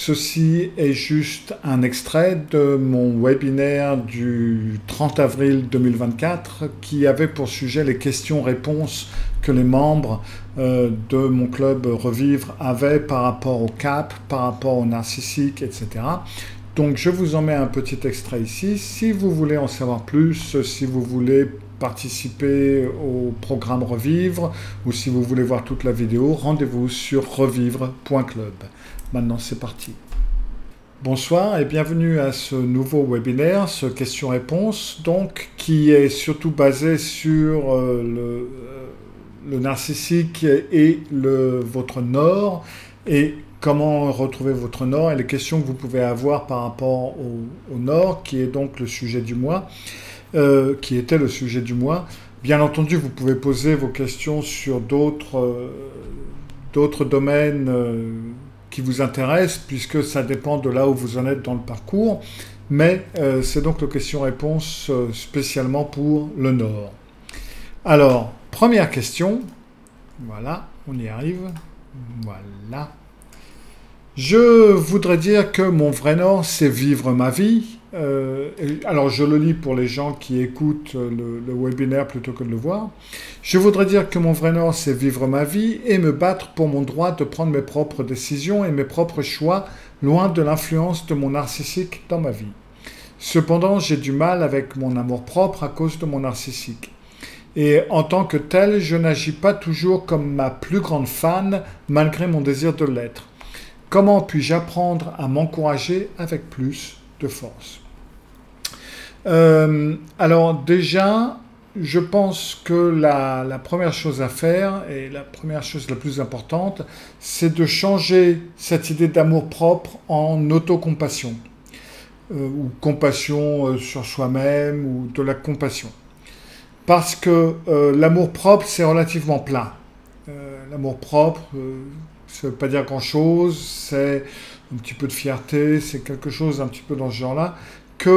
Ceci est juste un extrait de mon webinaire du 30 avril 2024 qui avait pour sujet les questions-réponses que les membres de mon club Revivre avaient par rapport au CAP, par rapport au narcissique, etc. Donc je vous en mets un petit extrait ici. Si vous voulez en savoir plus, si vous voulez participer au programme Revivre ou si vous voulez voir toute la vidéo, rendez-vous sur revivre.club. Maintenant c'est parti. Bonsoir et bienvenue à ce nouveau webinaire, ce question-réponse, donc qui est surtout basé sur le narcissique et votre nord et comment retrouver votre nord et les questions que vous pouvez avoir par rapport au nord, qui est donc le sujet du mois, qui était le sujet du mois. Bien entendu, vous pouvez poser vos questions sur d'autres domaines qui vous intéressent, puisque ça dépend de là où vous en êtes dans le parcours, mais c'est donc la question-réponse spécialement pour le nord. Alors, première question, voilà, on y arrive, voilà. Je voudrais dire que mon vrai nord, c'est vivre ma vie. Alors, je le lis pour les gens qui écoutent le webinaire plutôt que de le voir. Je voudrais dire que mon vrai nord, c'est vivre ma vie et me battre pour mon droit de prendre mes propres décisions et mes propres choix, loin de l'influence de mon narcissique dans ma vie. Cependant, j'ai du mal avec mon amour-propre à cause de mon narcissique. Et en tant que tel, je n'agis pas toujours comme ma plus grande fan, malgré mon désir de l'être. Comment puis-je apprendre à m'encourager avec plus de force? Alors déjà, je pense que la première chose à faire, et la première chose la plus importante, c'est de changer cette idée d'amour-propre en autocompassion, ou compassion sur soi-même, ou de la compassion. Parce que l'amour-propre, c'est relativement plat. L'amour-propre, ça ne veut pas dire grand-chose, c'est un petit peu de fierté, c'est quelque chose un petit peu dans ce genre-là, que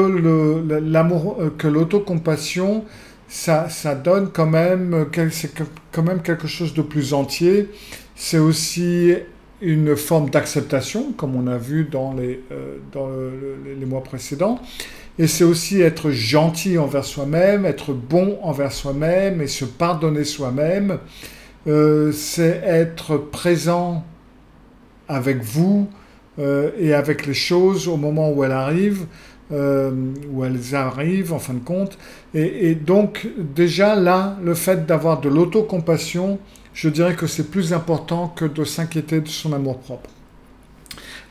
l'autocompassion, ça donne quand même, c'est quand même quelque chose de plus entier. C'est aussi une forme d'acceptation, comme on a vu dans les mois précédents. Et c'est aussi être gentil envers soi-même, être bon envers soi-même et se pardonner soi-même. C'est être présent avec vous et avec les choses au moment où elles arrivent, en fin de compte. Et donc, déjà là, le fait d'avoir de l'autocompassion, je dirais que c'est plus important que de s'inquiéter de son amour-propre.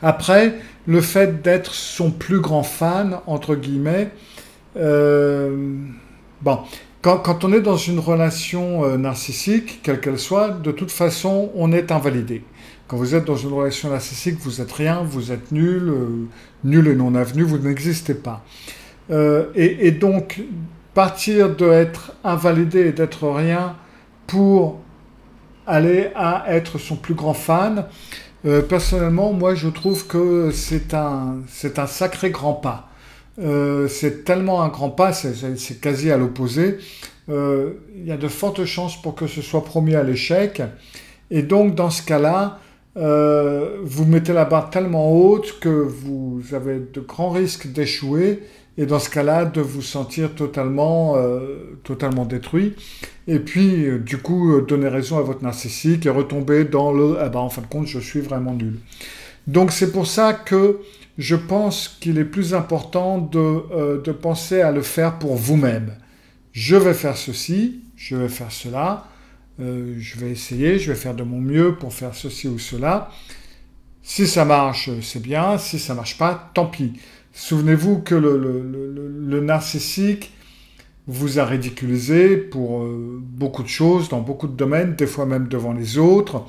Après, le fait d'être son plus grand fan, entre guillemets, bon, quand on est dans une relation narcissique, quelle qu'elle soit, de toute façon, on est invalidé. Quand vous êtes dans une relation narcissique, vous êtes rien, vous êtes nul, nul et non avenu, vous n'existez pas. Et donc, partir d'être invalidé et d'être rien pour aller à être son plus grand fan, personnellement, moi, je trouve que c'est un sacré grand pas. C'est tellement un grand pas, c'est quasi à l'opposé. Il y a de fortes chances pour que ce soit promis à l'échec. Et donc, dans ce cas-là, vous mettez la barre tellement haute que vous avez de grands risques d'échouer. Et dans ce cas-là, de vous sentir totalement détruit. Et puis, du coup, donner raison à votre narcissique et retomber dans le « ah ben, en fin de compte, je suis vraiment nul ». Donc, c'est pour ça que je pense qu'il est plus important de penser à le faire pour vous-même. Je vais faire ceci, je vais faire cela, je vais essayer, je vais faire de mon mieux pour faire ceci ou cela. Si ça marche, c'est bien. Si ça marche pas, tant pis. Souvenez-vous que le narcissique vous a ridiculisé pour beaucoup de choses, dans beaucoup de domaines, des fois même devant les autres.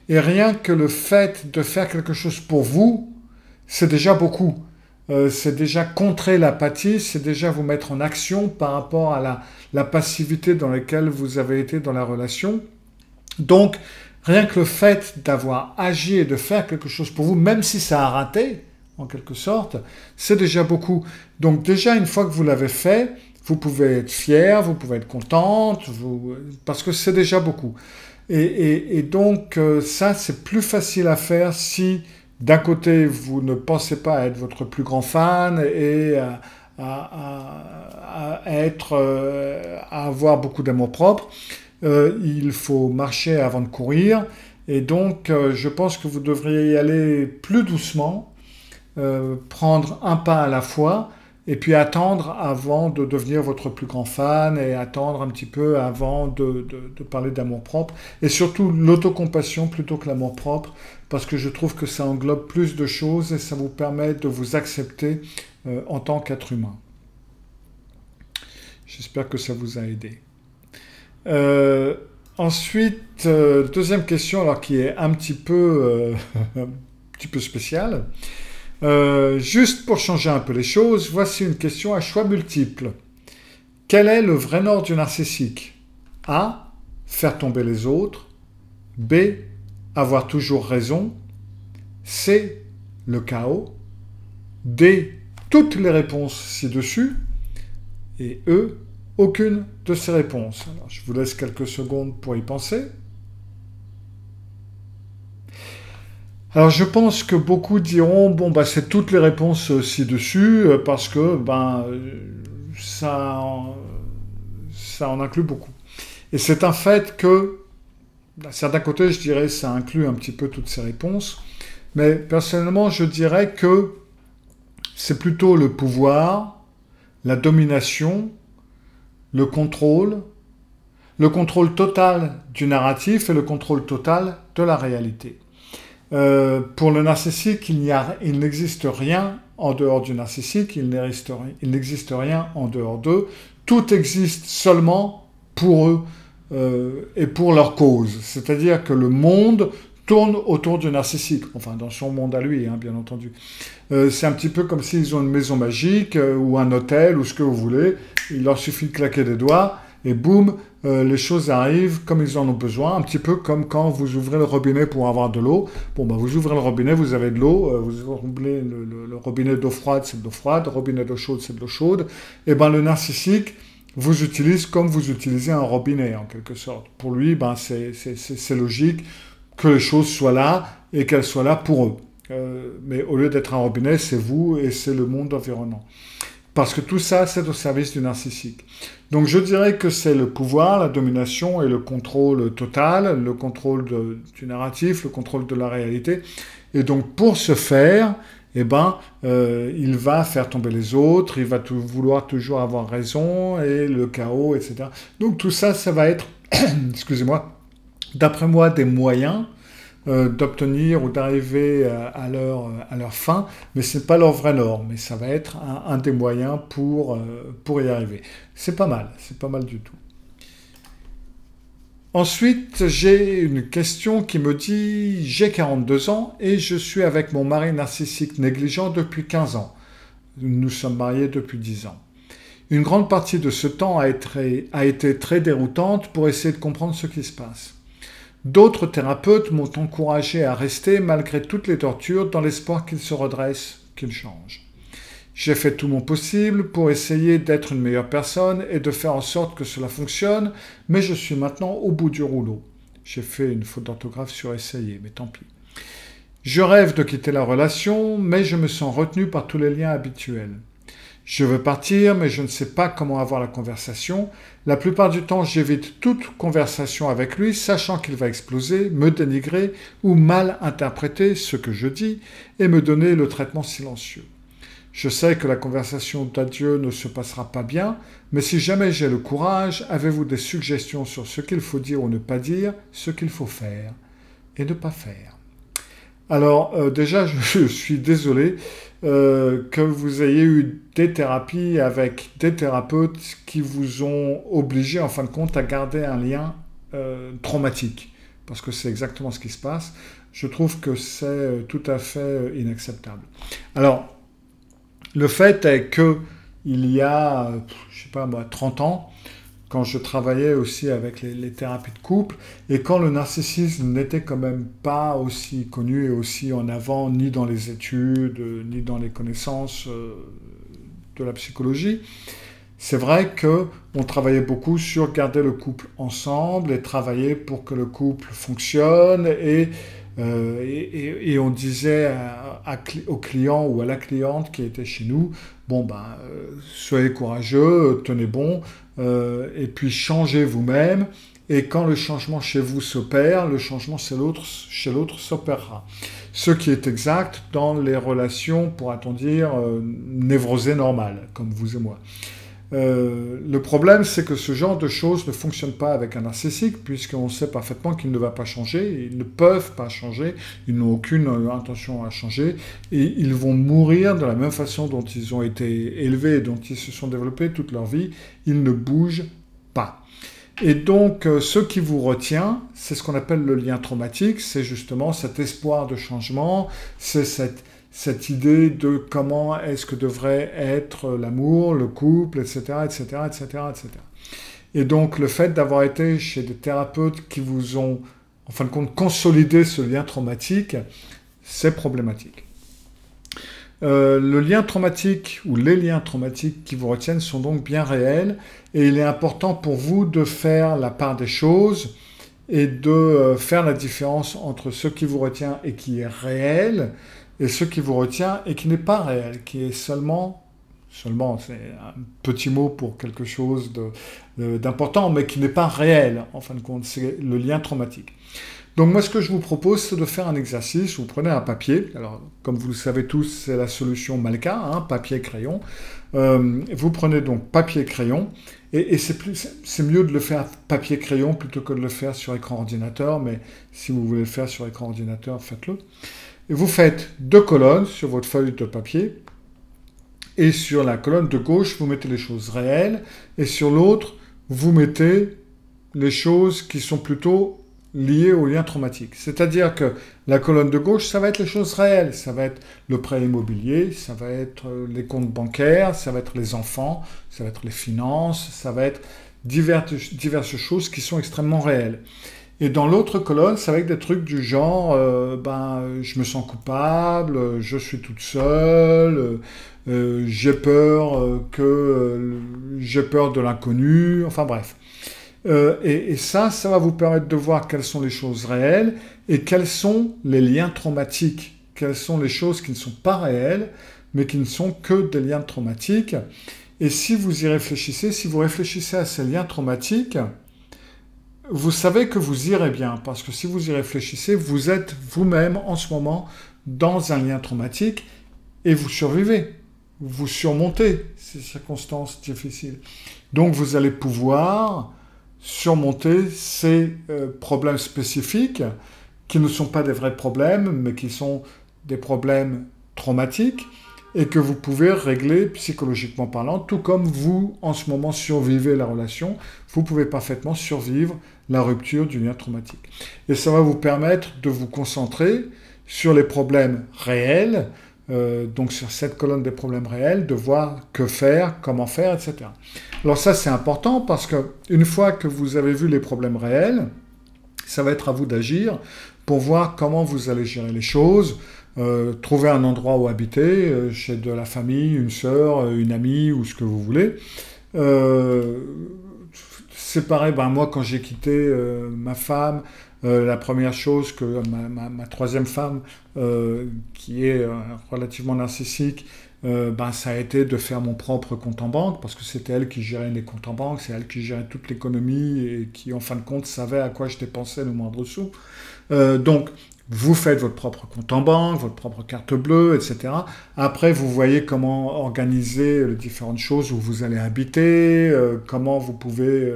Et rien que le fait de faire quelque chose pour vous, c'est déjà beaucoup. C'est déjà contrer l'apathie, c'est déjà vous mettre en action par rapport à la passivité dans laquelle vous avez été dans la relation. Donc, rien que le fait d'avoir agi et de faire quelque chose pour vous, même si ça a raté, en quelque sorte, c'est déjà beaucoup. Donc déjà, une fois que vous l'avez fait, vous pouvez être fier, vous pouvez être contente, parce que c'est déjà beaucoup. Et donc, ça, c'est plus facile à faire si d'un côté, vous ne pensez pas être votre plus grand fan et à avoir beaucoup d'amour-propre. Il faut marcher avant de courir. Et donc, je pense que vous devriez y aller plus doucement, prendre un pas à la fois, et puis attendre avant de devenir votre plus grand fan, et attendre un petit peu avant de parler d'amour-propre. Et surtout, l'autocompassion plutôt que l'amour-propre, parce que je trouve que ça englobe plus de choses et ça vous permet de vous accepter en tant qu'être humain. J'espère que ça vous a aidé. Ensuite, deuxième question, alors qui est un petit peu spéciale. Juste pour changer un peu les choses, voici une question à choix multiples. Quel est le vrai nord du narcissique? A. Faire tomber les autres. B. Avoir toujours raison. C. Le chaos. D. Toutes les réponses ci-dessus. Et E. Aucune de ces réponses. Alors, je vous laisse quelques secondes pour y penser. Alors, je pense que beaucoup diront, bon, bah, c'est toutes les réponses ci-dessus, parce que, ça en inclut beaucoup. Et c'est un fait que, d'un certain côté, je dirais, ça inclut un petit peu toutes ces réponses, mais personnellement, je dirais que c'est plutôt le pouvoir, la domination, le contrôle total du narratif et le contrôle total de la réalité. Pour le narcissique, il n'existe rien en dehors du narcissique, il n'existe rien en dehors d'eux, tout existe seulement pour eux et pour leur cause. C'est-à-dire que le monde tourne autour du narcissique, enfin dans son monde à lui, hein, bien entendu. C'est un petit peu comme s'ils ont une maison magique ou un hôtel ou ce que vous voulez, il leur suffit de claquer des doigts et boum, les choses arrivent comme ils en ont besoin, un petit peu comme quand vous ouvrez le robinet pour avoir de l'eau. Bon, bah, vous ouvrez le robinet, vous avez de l'eau, vous ouvrez le robinet d'eau froide, c'est de l'eau froide, le robinet d'eau chaude, c'est de l'eau chaude. Et ben le narcissique vous utilise comme vous utilisez un robinet, en quelque sorte. Pour lui, c'est logique que les choses soient là et qu'elles soient là pour eux. Mais au lieu d'être un robinet, c'est vous et c'est le monde environnant. Parce que tout ça, c'est au service du narcissique. Donc je dirais que c'est le pouvoir, la domination et le contrôle total, le contrôle du narratif, le contrôle de la réalité. Et donc pour ce faire, il va faire tomber les autres, il va vouloir toujours avoir raison, et le chaos, etc. Donc tout ça, ça va être, excusez-moi, d'après moi, des moyens d'obtenir ou d'arriver à leur fin, mais ce n'est pas leur vrai nord, mais ça va être un des moyens pour y arriver. C'est pas mal du tout. Ensuite, j'ai une question qui me dit « J'ai 42 ans et je suis avec mon mari narcissique négligent depuis 15 ans. Nous sommes mariés depuis 10 ans. Une grande partie de ce temps a été très déroutante pour essayer de comprendre ce qui se passe. D'autres thérapeutes m'ont encouragé à rester malgré toutes les tortures dans l'espoir qu'il se redresse, qu'il change. J'ai fait tout mon possible pour essayer d'être une meilleure personne et de faire en sorte que cela fonctionne, mais je suis maintenant au bout du rouleau. J'ai fait une faute d'orthographe sur essayer, mais tant pis. Je rêve de quitter la relation, mais je me sens retenu par tous les liens habituels. Je veux partir, mais je ne sais pas comment avoir la conversation. La plupart du temps, j'évite toute conversation avec lui, sachant qu'il va exploser, me dénigrer ou mal interpréter ce que je dis et me donner le traitement silencieux. Je sais que la conversation d'adieu ne se passera pas bien, mais si jamais j'ai le courage, avez-vous des suggestions sur ce qu'il faut dire ou ne pas dire, ce qu'il faut faire et ne pas faire? Alors, déjà, je suis désolé que vous ayez eu des thérapies avec des thérapeutes qui vous ont obligé, en fin de compte, à garder un lien traumatique. Parce que c'est exactement ce qui se passe. Je trouve que c'est tout à fait inacceptable. Alors, le fait est que il y a, je sais pas moi, 30 ans, quand je travaillais aussi avec les thérapies de couple, et quand le narcissisme n'était quand même pas aussi connu et aussi en avant, ni dans les études, ni dans les connaissances de la psychologie, c'est vrai qu'on travaillait beaucoup sur garder le couple ensemble et travailler pour que le couple fonctionne et Et on disait au client ou à la cliente qui était chez nous, bon ben, soyez courageux, tenez bon, et puis changez vous-même. Et quand le changement chez vous s'opère, le changement chez l'autre s'opérera. Ce qui est exact dans les relations, pourra-t-on dire, névrosées normales, comme vous et moi. Le problème, c'est que ce genre de choses ne fonctionne pas avec un narcissique, puisqu'on sait parfaitement qu'il ne va pas changer, ils ne peuvent pas changer, ils n'ont aucune intention à changer, et ils vont mourir de la même façon dont ils ont été élevés, dont ils se sont développés toute leur vie, ils ne bougent pas. Et donc, ce qui vous retient, c'est ce qu'on appelle le lien traumatique, c'est justement cet espoir de changement, c'est cette idée de comment est-ce que devrait être l'amour, le couple, etc., etc., etc., etc. Et donc, le fait d'avoir été chez des thérapeutes qui vous ont, en fin de compte, consolidé ce lien traumatique, c'est problématique. Le lien traumatique ou les liens traumatiques qui vous retiennent sont donc bien réels et il est important pour vous de faire la part des choses et de faire la différence entre ce qui vous retient et qui est réel et ce qui vous retient et qui n'est pas réel, qui est seulement c'est un petit mot pour quelque chose d'important, mais qui n'est pas réel, en fin de compte, c'est le lien traumatique. Donc moi, ce que je vous propose, c'est de faire un exercice. Vous prenez un papier. Alors, comme vous le savez tous, c'est la solution Malka, hein, papier-crayon. Vous prenez donc papier-crayon. Et c'est mieux de le faire papier-crayon plutôt que de le faire sur écran ordinateur. Mais si vous voulez le faire sur écran ordinateur, faites-le. Et vous faites 2 colonnes sur votre feuille de papier. Et sur la colonne de gauche, vous mettez les choses réelles. Et sur l'autre, vous mettez les choses qui sont plutôt liées au lien traumatique. C'est-à-dire que la colonne de gauche, ça va être les choses réelles. Ça va être le prêt immobilier, ça va être les comptes bancaires, ça va être les enfants, ça va être les finances, ça va être diverses choses qui sont extrêmement réelles. Et dans l'autre colonne, ça va être des trucs du genre, je me sens coupable, je suis toute seule, j'ai peur de l'inconnu, enfin bref. Et ça va vous permettre de voir quelles sont les choses réelles et quels sont les liens traumatiques, quelles sont les choses qui ne sont pas réelles, mais qui ne sont que des liens traumatiques. Et si vous y réfléchissez, si vous réfléchissez à ces liens traumatiques, vous savez que vous irez bien, parce que si vous y réfléchissez, vous êtes vous-même en ce moment dans un lien traumatique et vous survivez, vous surmontez ces circonstances difficiles. Donc vous allez pouvoir surmonter ces problèmes spécifiques qui ne sont pas des vrais problèmes, mais qui sont des problèmes traumatiques et que vous pouvez régler psychologiquement parlant, tout comme vous, en ce moment, survivez la relation, vous pouvez parfaitement survivre la rupture du lien traumatique. Et ça va vous permettre de vous concentrer sur les problèmes réels, donc sur cette colonne des problèmes réels, de voir que faire, comment faire, etc. Alors ça, c'est important parce qu'une fois que vous avez vu les problèmes réels, ça va être à vous d'agir pour voir comment vous allez gérer les choses, trouver un endroit où habiter, chez de la famille, une sœur, une amie ou ce que vous voulez. C'est pareil, moi quand j'ai quitté ma femme, la première chose que ma troisième femme, qui est relativement narcissique, ça a été de faire mon propre compte en banque, parce que c'était elle qui gérait les comptes en banque, c'est elle qui gérait toute l'économie et qui, en fin de compte, savait à quoi je dépensais le moindre sou. Donc, vous faites votre propre compte en banque, votre propre carte bleue, etc. Après, vous voyez comment organiser les différentes choses où vous allez habiter, comment vous pouvez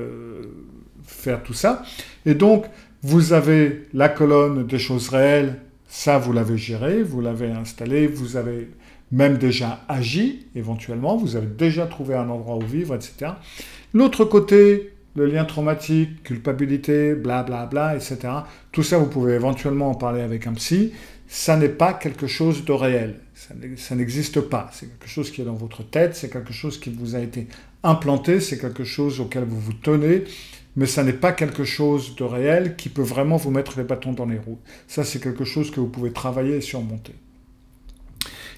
faire tout ça. Et donc, vous avez la colonne des choses réelles, ça vous l'avez géré, vous l'avez installé, vous avez même déjà agi, éventuellement, vous avez déjà trouvé un endroit où vivre, etc. L'autre côté, le lien traumatique, culpabilité, blablabla, etc. Tout ça, vous pouvez éventuellement en parler avec un psy. Ça n'est pas quelque chose de réel. Ça n'existe pas. C'est quelque chose qui est dans votre tête, c'est quelque chose qui vous a été implanté, c'est quelque chose auquel vous vous tenez, mais ça n'est pas quelque chose de réel qui peut vraiment vous mettre les bâtons dans les roues. Ça, c'est quelque chose que vous pouvez travailler et surmonter.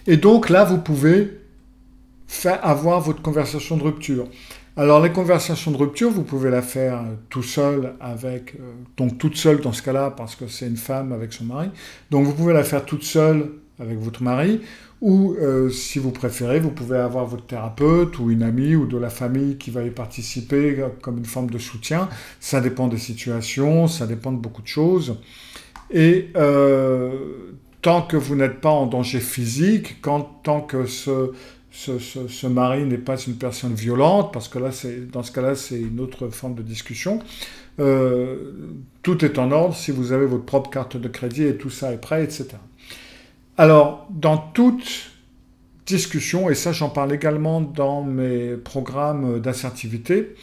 Et donc là, vous pouvez avoir votre conversation de rupture. Alors, les conversations de rupture, vous pouvez la faire tout seul avec, donc toute seule dans ce cas-là, parce que c'est une femme avec son mari. Donc, vous pouvez la faire toute seule avec votre mari, ou si vous préférez, vous pouvez avoir votre thérapeute ou une amie ou de la famille qui va y participer comme une forme de soutien. Ça dépend des situations, ça dépend de beaucoup de choses. Et tant que vous n'êtes pas en danger physique, tant que ce mari n'est pas une personne violente, parce que là, dans ce cas-là, c'est une autre forme de discussion, tout est en ordre si vous avez votre propre carte de crédit et tout ça est prêt, etc. Alors, dans toute discussion, et ça j'en parle également dans mes programmes d'assertivité,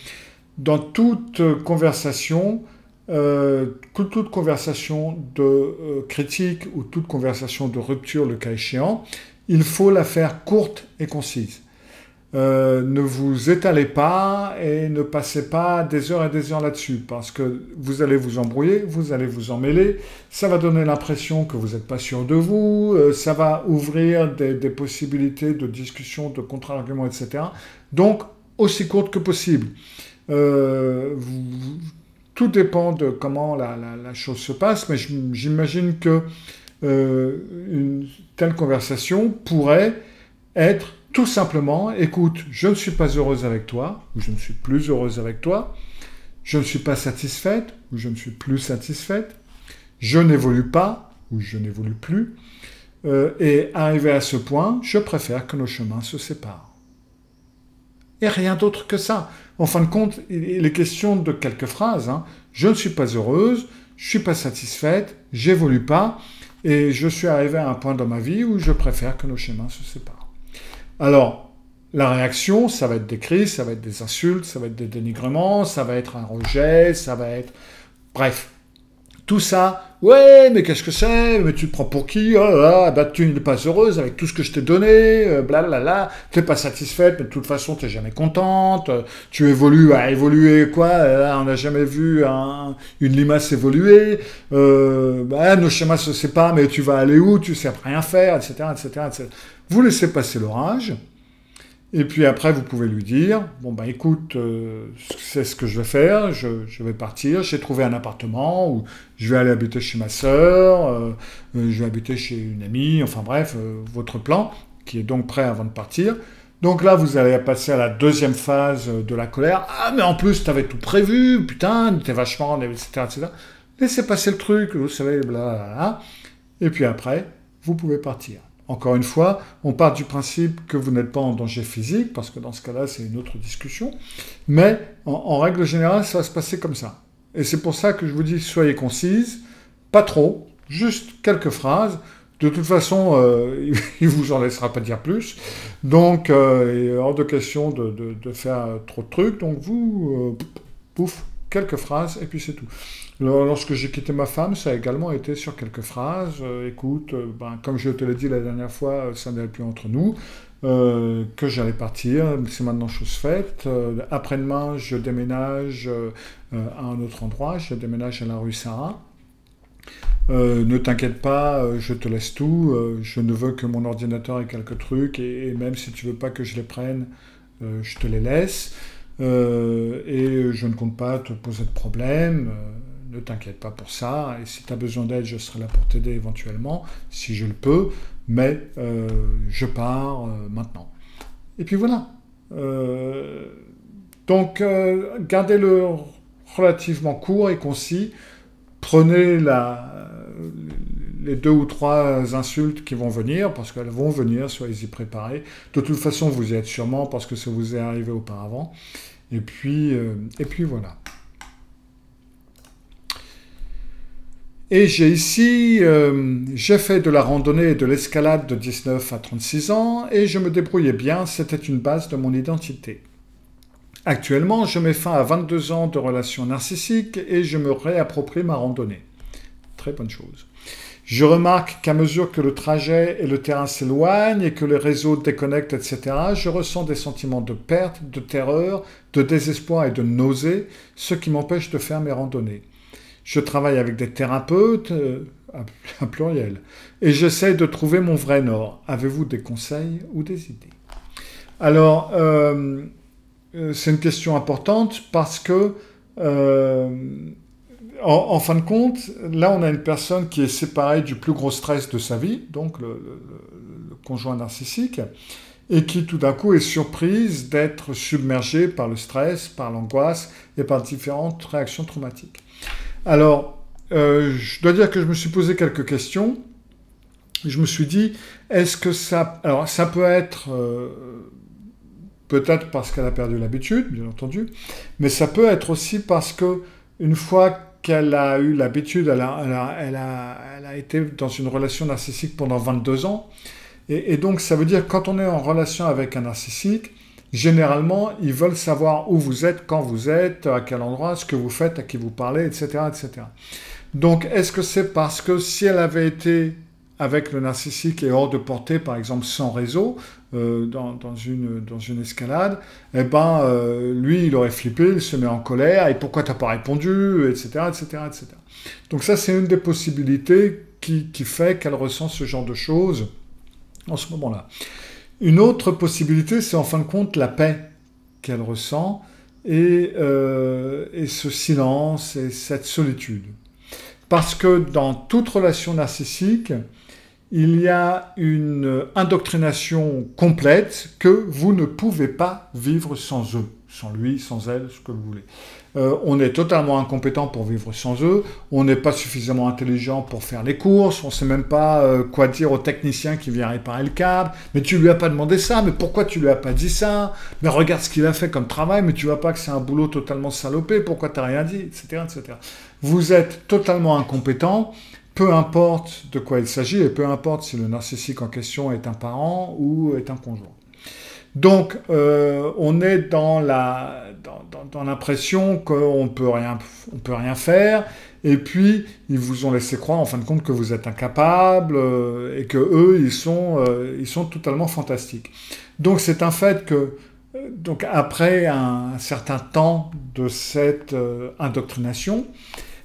dans toute conversation, toute conversation de critique ou toute conversation de rupture, le cas échéant, il faut la faire courte et concise. Ne vous étalez pas et ne passez pas des heures et des heures là-dessus, parce que vous allez vous embrouiller, vous allez vous emmêler, ça va donner l'impression que vous n'êtes pas sûr de vous, ça va ouvrir des possibilités de discussion, de contre-arguments, etc. Donc, aussi courte que possible. Tout dépend de comment la chose se passe, mais j'imagine que une telle conversation pourrait être tout simplement, écoute, je ne suis pas heureuse avec toi, ou je ne suis plus heureuse avec toi, je ne suis pas satisfaite, ou je ne suis plus satisfaite, je n'évolue pas, ou je n'évolue plus, et arrivé à ce point, je préfère que nos chemins se séparent. Et rien d'autre que ça. En fin de compte, il est question de quelques phrases. Hein. Je ne suis pas heureuse, je ne suis pas satisfaite, j'évolue pas, et je suis arrivé à un point dans ma vie où je préfère que nos chemins se séparent. Alors, la réaction, ça va être des cris, ça va être des insultes, ça va être des dénigrements, ça va être un rejet, ça va être... Bref, tout ça, ouais, mais qu'est-ce que c'est? Mais tu te prends pour qui? Oh là là, bah, tu n'es pas heureuse avec tout ce que je t'ai donné, blablabla, tu n'es pas satisfaite, mais de toute façon, tu n'es jamais contente, tu évolues, à évoluer quoi? On n'a jamais vu une limace évoluer, nos schémas se séparent, mais tu vas aller où? Tu ne sais rien faire, etc., etc., etc. Vous laissez passer l'orage, et puis après, vous pouvez lui dire, bon ben écoute, c'est ce que je vais faire, je vais partir, j'ai trouvé un appartement, ou je vais aller habiter chez ma sœur, je vais habiter chez une amie, enfin bref, votre plan, qui est donc prêt avant de partir. Donc là, vous allez passer à la deuxième phase de la colère. Ah, mais en plus, t'avais tout prévu, putain, t'es vachement, etc., etc. Laissez passer le truc, vous savez, blablabla. Et puis après, vous pouvez partir. Encore une fois, on part du principe que vous n'êtes pas en danger physique, parce que dans ce cas-là, c'est une autre discussion. Mais en règle générale, ça va se passer comme ça. Et c'est pour ça que je vous dis, soyez concise, pas trop, juste quelques phrases. De toute façon, il vous en laissera pas dire plus. Donc, il est hors de question de faire trop de trucs. Donc, vous, pouf, quelques phrases, et puis c'est tout. Lorsque j'ai quitté ma femme, ça a également été sur quelques phrases. Écoute, comme je te l'ai dit la dernière fois, ça n'allait plus entre nous, que j'allais partir, c'est maintenant chose faite. Après-demain, je déménage à un autre endroit, je déménage à la rue Sarah. Ne t'inquiète pas, je te laisse tout, je ne veux que mon ordinateur ait quelques trucs, et même si tu veux pas que je les prenne, je te les laisse. Et je ne compte pas te poser de problème, ne t'inquiète pas pour ça, et si tu as besoin d'aide, je serai là pour t'aider éventuellement, si je le peux, mais je pars maintenant. Et puis voilà. Donc, gardez-le relativement court et concis, prenez les 2 ou 3 insultes qui vont venir, parce qu'elles vont venir, soyez-y préparés. De toute façon, vous y êtes sûrement, parce que ça vous est arrivé auparavant. Et puis voilà. Et j'ai ici, j'ai fait de la randonnée et de l'escalade de 19 à 36 ans, et je me débrouillais bien, c'était une base de mon identité. Actuellement, je mets fin à 22 ans de relations narcissiques, et je me réapproprie ma randonnée. Très bonne chose. Je remarque qu'à mesure que le trajet et le terrain s'éloignent et que les réseaux déconnectent, etc., je ressens des sentiments de perte, de terreur, de désespoir et de nausée, ce qui m'empêche de faire mes randonnées. Je travaille avec des thérapeutes, à pluriel, et j'essaie de trouver mon vrai nord. Avez-vous des conseils ou des idées? Alors, c'est une question importante parce que, en fin de compte, là, on a une personne qui est séparée du plus gros stress de sa vie, donc le conjoint narcissique, et qui tout d'un coup est surprise d'être submergée par le stress, par l'angoisse et par différentes réactions traumatiques. Alors, je dois dire que je me suis posé quelques questions. Je me suis dit, est-ce que ça... Alors, ça peut être... peut-être parce qu'elle a perdu l'habitude, bien entendu, mais ça peut être aussi parce que une fois qu'elle a eu l'habitude, elle a été dans une relation narcissique pendant 22 ans, et donc ça veut dire que quand on est en relation avec un narcissique, généralement, ils veulent savoir où vous êtes, quand vous êtes, à quel endroit, ce que vous faites, à qui vous parlez, etc., etc. Donc, est-ce que c'est parce que si elle avait été avec le narcissique et hors de portée, par exemple sans réseau, dans une escalade, eh ben, lui, il aurait flippé, il se met en colère, et pourquoi t'as pas répondu, etc., etc., etc. Donc ça, c'est une des possibilités qui fait qu'elle ressent ce genre de choses en ce moment-là. Une autre possibilité, c'est en fin de compte la paix qu'elle ressent, et ce silence, et cette solitude. Parce que dans toute relation narcissique, il y a une indoctrination complète que vous ne pouvez pas vivre sans eux, sans lui, sans elle, ce que vous voulez. On est totalement incompétent pour vivre sans eux, on n'est pas suffisamment intelligent pour faire les courses, on ne sait même pas quoi dire au technicien qui vient réparer le câble, mais tu lui as pas demandé ça, mais pourquoi tu lui as pas dit ça, mais regarde ce qu'il a fait comme travail, mais tu vois pas que c'est un boulot totalement salopé, pourquoi t'as rien dit, etc., etc. Vous êtes totalement incompétent, peu importe de quoi il s'agit, et peu importe si le narcissique en question est un parent ou est un conjoint. Donc, on est dans l'impression qu'on peut rien faire, et puis ils vous ont laissé croire en fin de compte que vous êtes incapable, et que eux ils sont totalement fantastiques. Donc c'est un fait que, donc après un certain temps de cette indoctrination,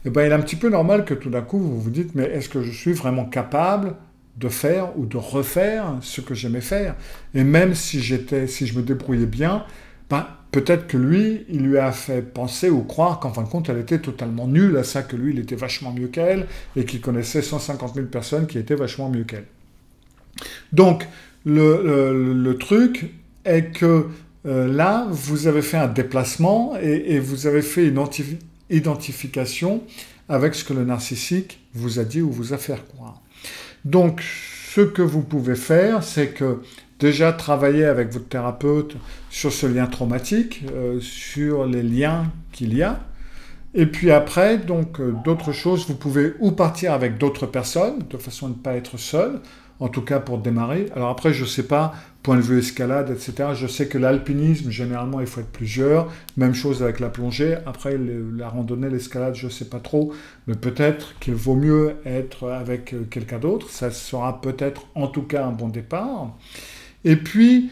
eh ben, il est un petit peu normal que tout d'un coup vous vous dites mais est-ce que je suis vraiment capable de faire ou de refaire ce que j'aimais faire. Et même si je me débrouillais bien, ben, peut-être que lui, il lui a fait penser ou croire qu'en fin de compte, elle était totalement nulle à ça, que lui, il était vachement mieux qu'elle, et qu'il connaissait 150 000 personnes qui étaient vachement mieux qu'elle. Donc, le truc est que là, vous avez fait un déplacement et vous avez fait une identification avec ce que le narcissique vous a dit ou vous a fait croire. Donc, ce que vous pouvez faire, c'est que déjà travailler avec votre thérapeute sur ce lien traumatique, sur les liens qu'il y a. Et puis après, donc d'autres choses, vous pouvez ou partir avec d'autres personnes, de façon à ne pas être seul, en tout cas pour démarrer. Alors après, je ne sais pas, point de vue escalade, etc. Je sais que l'alpinisme, généralement, il faut être plusieurs. Même chose avec la plongée. Après, la randonnée, l'escalade, je ne sais pas trop. Mais peut-être qu'il vaut mieux être avec quelqu'un d'autre. Ça sera peut-être, en tout cas, un bon départ. Et puis,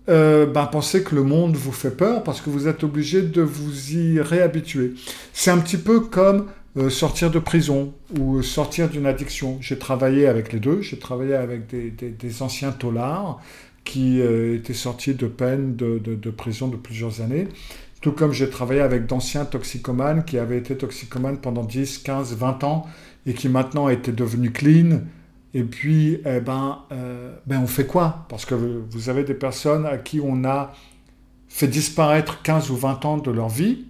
pensez que le monde vous fait peur parce que vous êtes obligé de vous y réhabituer. C'est un petit peu comme sortir de prison ou sortir d'une addiction. J'ai travaillé avec les deux. J'ai travaillé avec des anciens taulards qui étaient sortis de peine de prison de plusieurs années. Tout comme j'ai travaillé avec d'anciens toxicomanes qui avaient été toxicomanes pendant 10, 15, 20 ans et qui maintenant étaient devenus clean. Et puis, on fait quoi? Parce que vous avez des personnes à qui on a fait disparaître 15 ou 20 ans de leur vie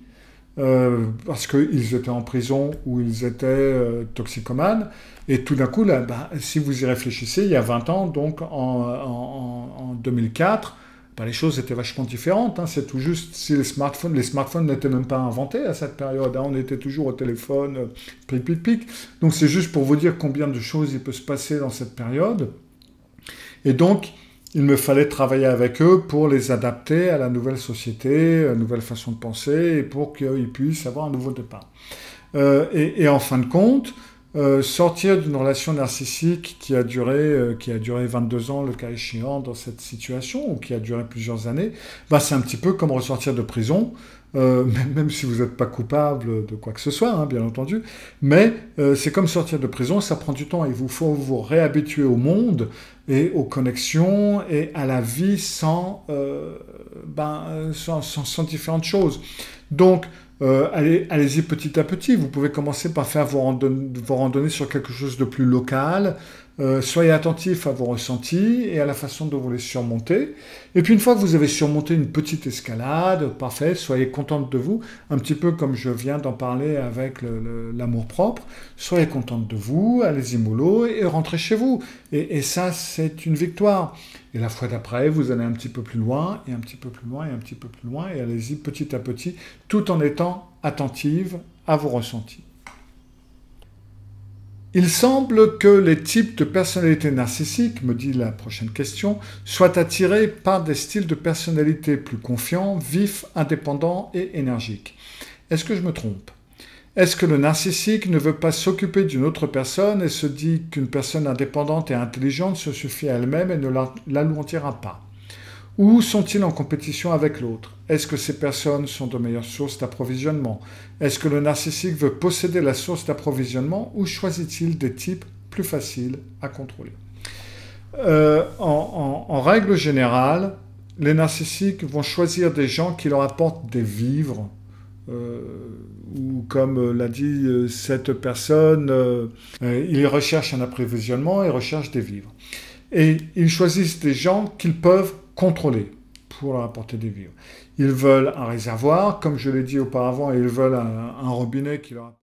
parce qu'ils étaient en prison ou ils étaient toxicomanes. Et tout d'un coup, là, si vous y réfléchissez, il y a 20 ans, donc en 2004, les choses étaient vachement différentes. Hein. C'est tout juste si les smartphones n'étaient même pas inventés à cette période. Hein. On était toujours au téléphone, pic. Donc c'est juste pour vous dire combien de choses il peut se passer dans cette période. Et donc, il me fallait travailler avec eux pour les adapter à la nouvelle société, à la nouvelle façon de penser, et pour qu'ils puissent avoir un nouveau départ. Et en fin de compte, sortir d'une relation narcissique qui a duré 22 ans, le cas échéant, dans cette situation, ou qui a duré plusieurs années, c'est un petit peu comme ressortir de prison, même si vous n'êtes pas coupable de quoi que ce soit, hein, bien entendu, mais c'est comme sortir de prison, ça prend du temps, il vous faut vous réhabituer au monde, et aux connexions, et à la vie sans sont différentes choses. Donc, allez-y petit à petit. Vous pouvez commencer par faire vos randonnées sur quelque chose de plus local. Soyez attentif à vos ressentis et à la façon dont vous les surmontez. Et puis une fois que vous avez surmonté une petite escalade, parfait, soyez contente de vous, un petit peu comme je viens d'en parler avec l'amour-propre. Soyez contente de vous, allez-y mollo et rentrez chez vous. Et ça, c'est une victoire. Et la fois d'après, vous allez un petit peu plus loin, et un petit peu plus loin, et un petit peu plus loin, et allez-y petit à petit, tout en étant attentive à vos ressentis. Il semble que les types de personnalités narcissiques, me dit la prochaine question, soient attirés par des styles de personnalité plus confiants, vifs, indépendants et énergiques. Est-ce que je me trompe ? Est-ce que le narcissique ne veut pas s'occuper d'une autre personne et se dit qu'une personne indépendante et intelligente se suffit à elle-même et ne l'alourdira pas ? Ou sont-ils en compétition avec l'autre? Est-ce que ces personnes sont de meilleures sources d'approvisionnement? Est-ce que le narcissique veut posséder la source d'approvisionnement ou choisit-il des types plus faciles à contrôler? En règle générale, les narcissiques vont choisir des gens qui leur apportent des vivres, ou comme l'a dit cette personne, ils recherchent un approvisionnement et recherchent des vivres. Et ils choisissent des gens qu'ils peuvent contrôler pour leur apporter des vivres. Ils veulent un réservoir, comme je l'ai dit auparavant, et ils veulent un robinet qui leur apporte